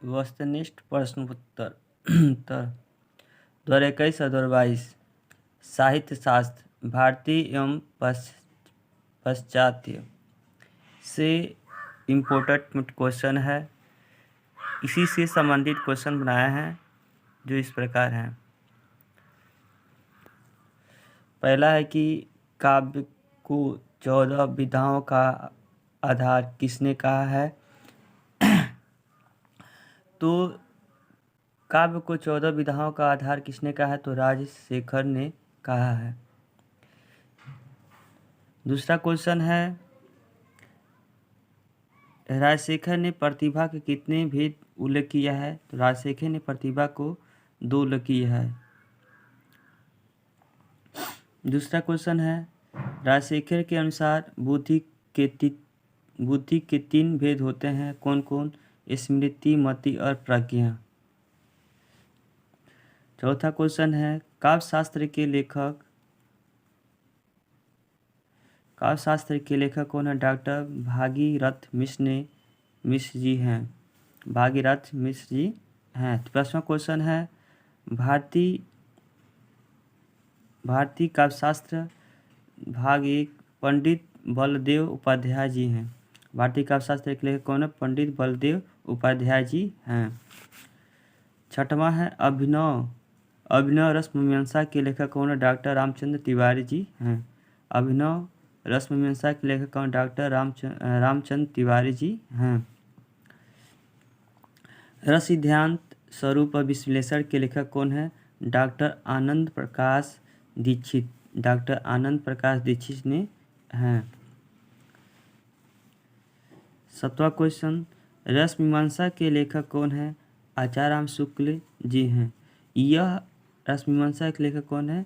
वस्तुनिष्ठ प्रश्न उत्तर उत्तर 2021 और 2022 साहित्य शास्त्र भारतीय एवं पाश्चात्य से इम्पोर्टेंट क्वेश्चन है। इसी से संबंधित क्वेश्चन बनाए हैं जो इस प्रकार हैं। पहला है कि काव्य को 14 विधाओं का आधार किसने कहा है। तो काव्य को 14 विधाओं का आधार किसने कहा है, तो राजशेखर ने कहा है। दूसरा क्वेश्चन है, राजशेखर ने प्रतिभा के कितने भेद उल्लेख किया है, तो राजशेखर ने प्रतिभा को 2 उल्लेख किया है। दूसरा क्वेश्चन है, राजशेखर के अनुसार बुद्धि के 3 भेद होते हैं, कौन कौन, स्मृति, मति और प्रज्ञा। चौथा क्वेश्चन है, काव्यशास्त्र के लेखक कौन है, डॉक्टर भागीरथ मिश्र जी हैं। भागीरथ मिश्र जी हैं। पांचवा क्वेश्चन है, भारतीय काव्यशास्त्र भाग 1 पंडित बलदेव उपाध्याय जी हैं। भारतीय काव्यशास्त्र के लेखक कौन है, पंडित बलदेव उपाध्याय जी हैं। छठवां है, अभिनव रस मीमांसा के लेखक कौन है, डॉक्टर रामचंद्र तिवारी जी हैं। अभिनव रस मीमांसा के लेखक कौन, डॉक्टर रामचंद्र तिवारी जी हैं। रस सिद्धांत स्वरूप और विश्लेषण के लेखक कौन है, डॉक्टर आनंद प्रकाश दीक्षित। डॉक्टर आनंद प्रकाश दीक्षित ने हैं। 7वां क्वेश्चन, रस मीमांसा के लेखक कौन है, आचार्य शुक्ल जी हैं। यह रस मीमांसा के लेखक कौन है,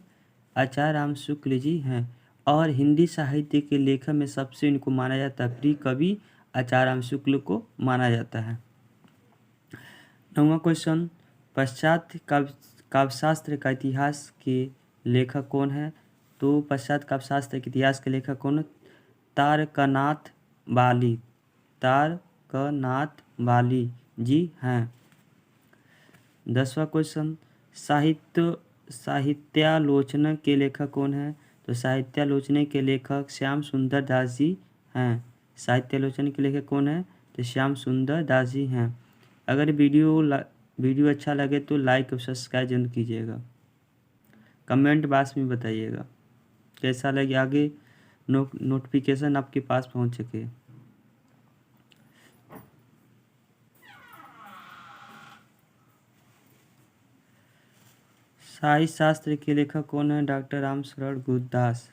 आचार्य शुक्ल जी हैं। और हिंदी साहित्य के लेखक में सबसे इनको माना जाता है प्रिय कवि आचार्य शुक्ल को माना जाता है। 9वां क्वेश्चन, पाश्चात्य काव्यशास्त्र का इतिहास के लेखक कौन है, तो पाश्चात्य काव्यशास्त्र के इतिहास के लेखक कौन, तारकनाथ बाली जी हैं। 10वां क्वेश्चन, साहित्यालोचना के लेखक कौन है, तो साहित्यालोचना के लेखक श्याम सुंदर दास जी हैं। साहित्यालोचना के लेखक कौन है, तो श्याम सुंदर दास जी हैं। अगर वीडियो अच्छा लगे तो लाइक और सब्सक्राइब जरूर कीजिएगा। कमेंट बॉक्स में बताइएगा कैसा लगे, आगे नोटिफिकेशन आपके पास पहुंच सके। साहित्य शास्त्र के लेखक कौन है, डॉक्टर रामशरण गुरदास।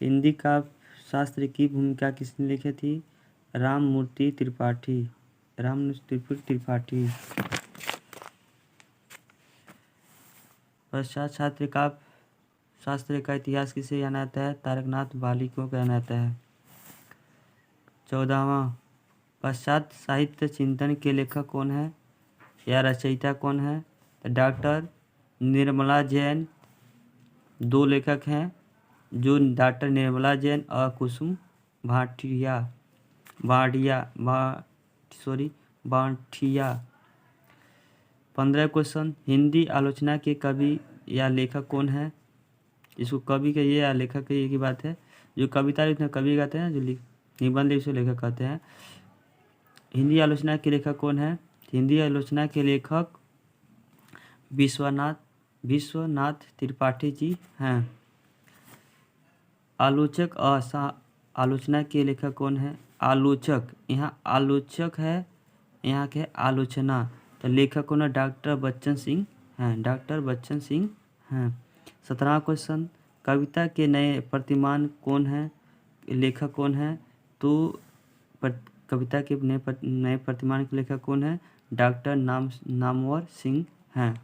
हिंदी काव्य शास्त्र की भूमिका किसने लिखी थी, राममूर्ति त्रिपाठी। पाश्चात्य काव्य शास्त्र का इतिहास किसे जाना जाता है, तारकनाथ बाली को कहना जाता है। 14वां, पाश्चात्य साहित्य चिंतन के लेखक कौन है या रचयिता कौन है, डॉक्टर निर्मला जैन। 2 लेखक हैं जो डॉक्टर निर्मला जैन और कुसुम भाटिया। 15 क्वेश्चन, हिंदी आलोचना के कवि या लेखक कौन है। इसको कवि कहिए या लेखक कहिए की बात है। जो कविता लिखते हैं कवि कहते हैं, जो निबंध इसे लेखक कहते हैं। हिंदी आलोचना के लेखक कौन है, हिंदी आलोचना के लेखक विश्वनाथ त्रिपाठी जी हैं। आलोचक और आलोचना के लेखक कौन है, आलोचक, यहाँ आलोचक है, यहाँ के आलोचना, तो लेखक कौन है, डॉक्टर बच्चन सिंह हैं। डॉक्टर बच्चन सिंह हैं। 17वां क्वेश्चन, कविता के नए प्रतिमान कौन है, लेखक कौन है, तो कविता के नए प्रतिमान के लेखक कौन है, डॉक्टर नामवर सिंह हैं।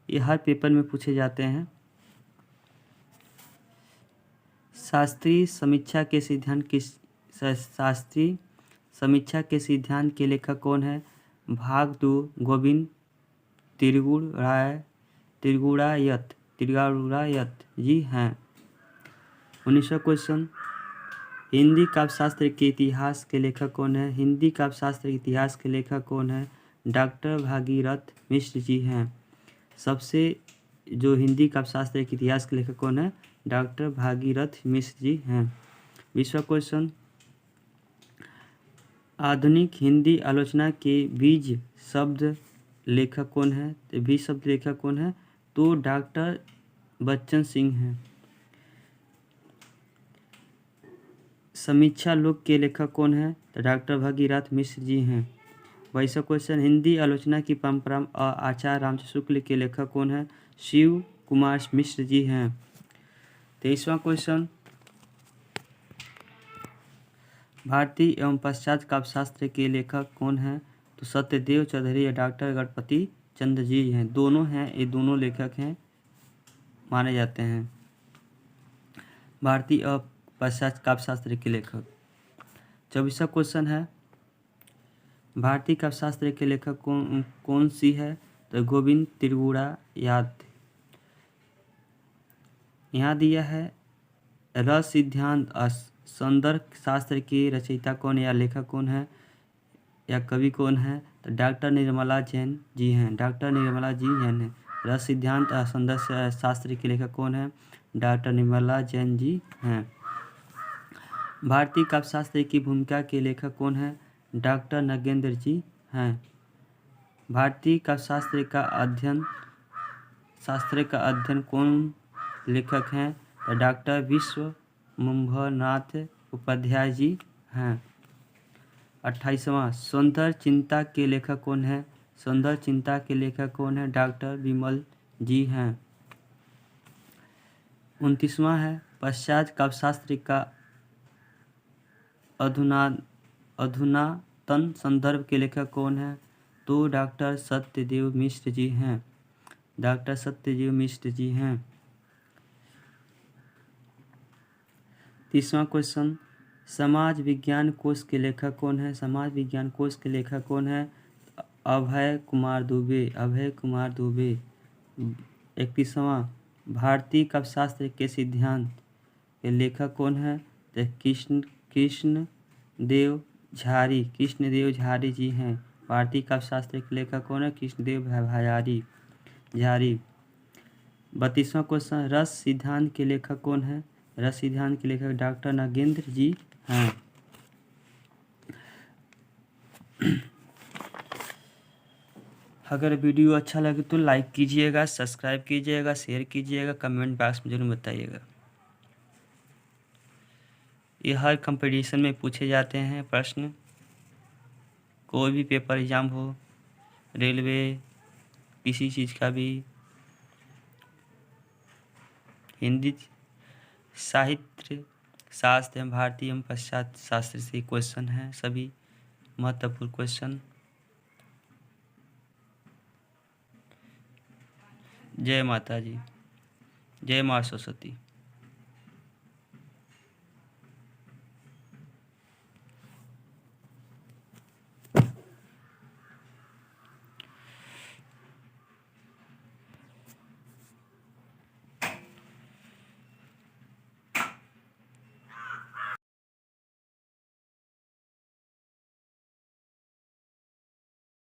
ये हर पेपर में पूछे जाते हैं। शास्त्रीय समीक्षा के सिद्धांत के लेखक कौन है, भाग 2 गोविंद त्रिगुणायत जी हैं। 19वां क्वेश्चन, हिंदी काव्य शास्त्र के इतिहास के लेखक कौन है? हिंदी काव्य शास्त्र के इतिहास के लेखक कौन है? डॉक्टर भागीरथ मिश्र जी हैं। सबसे जो हिंदी काव्य शास्त्र के इतिहास के लेखक कौन है? डॉक्टर भागीरथ मिश्र जी हैं। 20वां क्वेश्चन, आधुनिक हिंदी आलोचना के बीज शब्द लेखक कौन है? तो बीज शब्द लेखक कौन है? तो डॉक्टर बच्चन सिंह हैं। समीक्षा लोक के लेखक कौन है? तो डॉक्टर भागीरथ मिश्र जी हैं। 22वां क्वेश्चन, हिंदी आलोचना की परंपरा आचार्य रामचंद्र शुक्ल के लेखक कौन है? शिव कुमार मिश्र जी हैं। 23वां क्वेश्चन, भारतीय एवं पश्चात काव्यशास्त्र के लेखक कौन हैं? तो सत्यदेव चौधरी या डॉक्टर गणपति चंद्र जी हैं। दोनों हैं, ये दोनों लेखक हैं, माने जाते हैं भारतीय एवं पश्चात काव्यशास्त्र के लेखक। 24वां क्वेश्चन है, भारतीय काव्यशास्त्र के लेखक कौन सी है? तो गोविंद त्रिपुरा याद। यहाँ दिया है रस सिद्धांत सौंदर्य शास्त्र की रचयिता कौन या लेखक कौन है या कवि कौन है? तो डॉक्टर निर्मला जैन जी हैं। डॉक्टर निर्मला जी जैन हैं। रस सिद्धांत सौंदर्य शास्त्र के लेखक कौन है? डॉक्टर निर्मला जैन जी हैं। भारतीय काव्यशास्त्र की भूमिका के लेखक कौन है? डॉक्टर नगेंद्र जी हैं। भारतीय काव्यशास्त्र का अध्ययन कौन लेखक हैं? तो डॉक्टर विश्वम्भरनाथ उपाध्याय जी हैं। 28वां, सौंदर्य चिंता के लेखक कौन है? सौंदर्य चिंता के लेखक कौन है? डॉक्टर विमल जी हैं। 29वां है, पश्चात काव्यशास्त्र का अधुनातन संदर्भ के लेखक कौन है? तो डॉक्टर सत्यदेव मिश्र जी हैं। डॉक्टर सत्यदेव मिश्र जी हैं। 30वां क्वेश्चन, समाज विज्ञान कोश के लेखक कौन है? समाज विज्ञान कोश के लेखक कौन है? अभय कुमार दुबे। अभय कुमार दुबे। 31वां, भारतीय काव्यशास्त्र के सिद्धांत के लेखक कौन है? तो कृष्णदेव झारी। कृष्णदेव झारी जी हैं। भारतीय काव्यशास्त्र के लेखक कौन है? कृष्णदेव झारी। 32वां क्वेश्चन, रस सिद्धांत के लेखक कौन है? रस सिद्धांत के लेखक डॉक्टर नागेंद्र जी हैं। अगर वीडियो अच्छा लगे तो लाइक कीजिएगा, सब्सक्राइब कीजिएगा, शेयर कीजिएगा, कमेंट बॉक्स में जरूर बताइएगा। ये हर कंपटीशन में पूछे जाते हैं प्रश्न। कोई भी पेपर एग्जाम हो, रेलवे, किसी चीज़ का भी, हिंदी, साहित्य शास्त्र एवं भारतीय एवं पश्चात शास्त्र से क्वेश्चन हैं, सभी महत्वपूर्ण क्वेश्चन। जय माता जी, जय माँ सरस्वती।